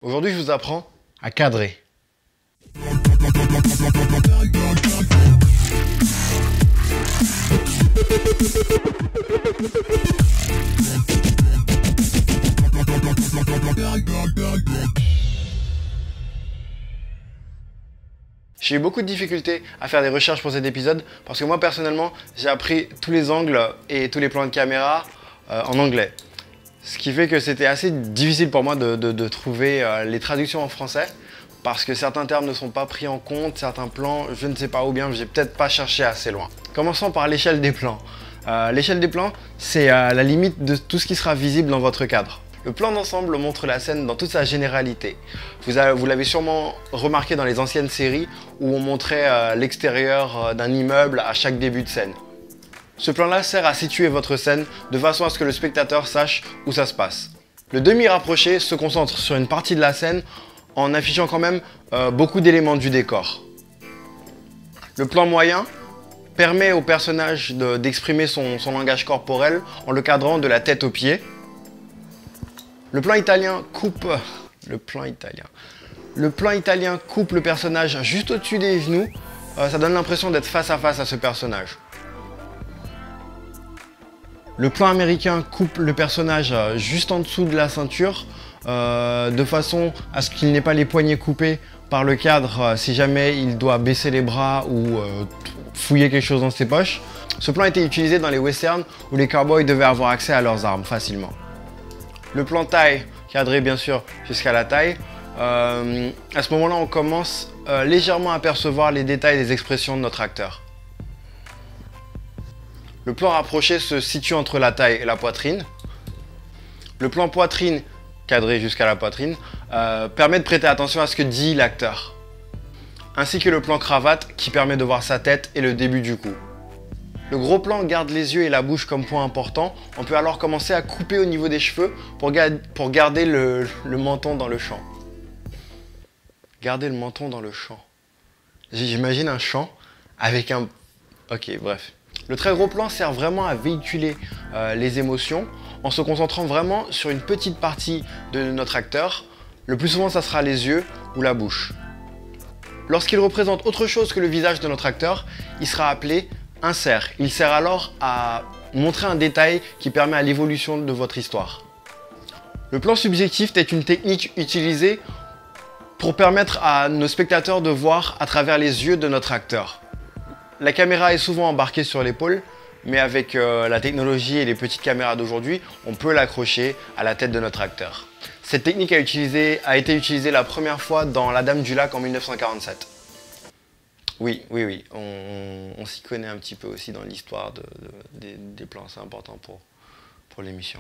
Aujourd'hui, je vous apprends à cadrer. J'ai eu beaucoup de difficultés à faire des recherches pour cet épisode parce que moi personnellement j'ai appris tous les angles et tous les plans de caméra en anglais. Ce qui fait que c'était assez difficile pour moi de trouver les traductions en français parce que certains termes ne sont pas pris en compte, certains plans je ne sais pas ou bien j'ai peut-être pas cherché assez loin. Commençons par l'échelle des plans. L'échelle des plans c'est la limite de tout ce qui sera visible dans votre cadre. Le plan d'ensemble montre la scène dans toute sa généralité. Vous l'avez sûrement remarqué dans les anciennes séries où on montrait l'extérieur d'un immeuble à chaque début de scène. Ce plan-là sert à situer votre scène de façon à ce que le spectateur sache où ça se passe. Le demi-rapproché se concentre sur une partie de la scène en affichant quand même beaucoup d'éléments du décor. Le plan moyen permet au personnage d'exprimer son langage corporel en le cadrant de la tête aux pieds. Le plan italien coupe le personnage juste au-dessus des genoux. Ça donne l'impression d'être face à ce personnage. Le plan américain coupe le personnage juste en dessous de la ceinture, de façon à ce qu'il n'ait pas les poignets coupés par le cadre si jamais il doit baisser les bras ou fouiller quelque chose dans ses poches. Ce plan a été utilisé dans les westerns où les cowboys devaient avoir accès à leurs armes facilement. Le plan taille, cadré bien sûr jusqu'à la taille. À ce moment-là, on commence légèrement à percevoir les détails des expressions de notre acteur. Le plan rapproché se situe entre la taille et la poitrine. Le plan poitrine, cadré jusqu'à la poitrine, permet de prêter attention à ce que dit l'acteur. Ainsi que le plan cravate qui permet de voir sa tête et le début du cou. Le gros plan garde les yeux et la bouche comme point important. On peut alors commencer à couper au niveau des cheveux pour garder le menton dans le champ. Garder le menton dans le champ. J'imagine un champ avec un... Ok, bref. Le très gros plan sert vraiment à véhiculer les émotions en se concentrant vraiment sur une petite partie de notre acteur. Le plus souvent, ça sera les yeux ou la bouche. Lorsqu'il représente autre chose que le visage de notre acteur, il sera appelé insert. Il sert alors à montrer un détail qui permet à l'évolution de votre histoire. Le plan subjectif est une technique utilisée pour permettre à nos spectateurs de voir à travers les yeux de notre acteur. La caméra est souvent embarquée sur l'épaule, mais avec la technologie et les petites caméras d'aujourd'hui, on peut l'accrocher à la tête de notre acteur. Cette technique a été utilisée la première fois dans La Dame du Lac en 1947. Oui, on s'y connaît un petit peu aussi dans l'histoire des plans, c'est important pour l'émission.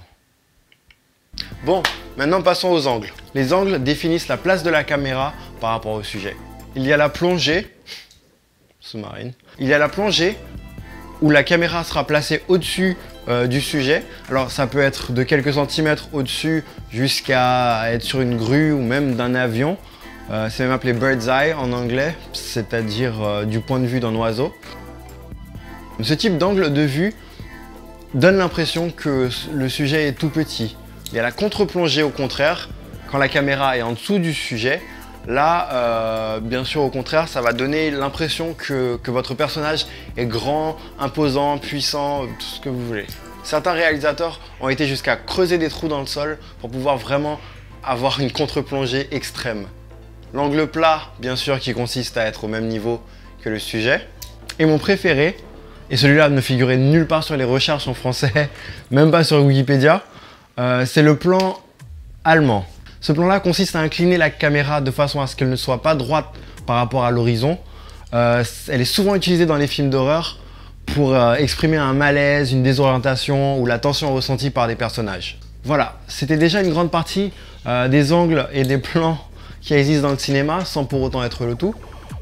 Bon, maintenant passons aux angles. Les angles définissent la place de la caméra par rapport au sujet. Il y a la plongée, sous-marine. Il y a la plongée où la caméra sera placée au-dessus du sujet. Alors ça peut être de quelques centimètres au-dessus jusqu'à être sur une grue ou même d'un avion. C'est même appelé bird's eye en anglais, c'est-à-dire du point de vue d'un oiseau. Ce type d'angle de vue donne l'impression que le sujet est tout petit. Il y a la contre-plongée au contraire, quand la caméra est en dessous du sujet. Là, bien sûr, au contraire, ça va donner l'impression que votre personnage est grand, imposant, puissant, tout ce que vous voulez. Certains réalisateurs ont été jusqu'à creuser des trous dans le sol pour pouvoir vraiment avoir une contre-plongée extrême. L'angle plat, bien sûr, qui consiste à être au même niveau que le sujet. Et mon préféré, et celui-là ne figurait nulle part sur les recherches en français, même pas sur Wikipédia, c'est le plan allemand. Ce plan-là consiste à incliner la caméra de façon à ce qu'elle ne soit pas droite par rapport à l'horizon. Elle est souvent utilisée dans les films d'horreur pour exprimer un malaise, une désorientation ou la tension ressentie par des personnages. Voilà, c'était déjà une grande partie des angles et des plans qui existent dans le cinéma sans pour autant être le tout.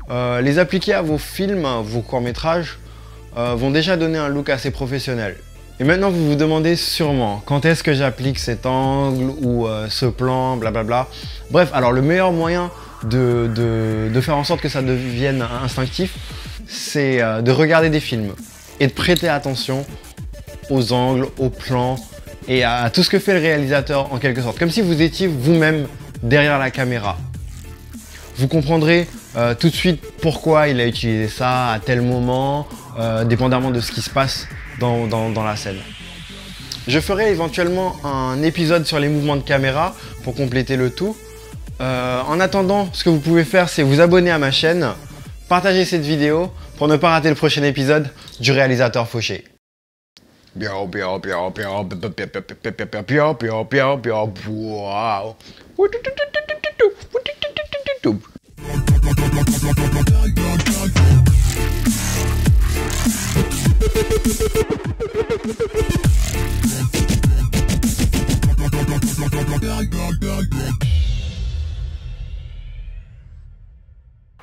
Les appliquer à vos films, vos courts-métrages, vont déjà donner un look assez professionnel. Et maintenant vous vous demandez sûrement quand est-ce que j'applique cet angle ou ce plan, blablabla. Bref, alors le meilleur moyen de faire en sorte que ça devienne instinctif, c'est de regarder des films et de prêter attention aux angles, aux plans et à tout ce que fait le réalisateur en quelque sorte. Comme si vous étiez vous-même derrière la caméra. Vous comprendrez tout de suite pourquoi il a utilisé ça à tel moment, dépendamment de ce qui se passe dans la scène. Je ferai éventuellement un épisode sur les mouvements de caméra pour compléter le tout. En attendant, ce que vous pouvez faire, c'est vous abonner à ma chaîne, partager cette vidéo pour ne pas rater le prochain épisode du réalisateur Fauché.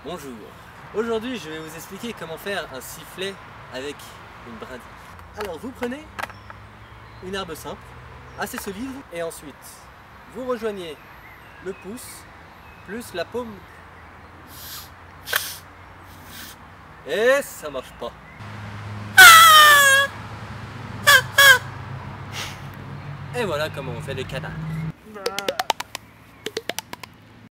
Bonjour, aujourd'hui je vais vous expliquer comment faire un sifflet avec une brindille. Alors vous prenez une herbe simple, assez solide, et ensuite vous rejoignez le pouce plus la paume. Et ça marche pas. Et voilà comment on fait les canards.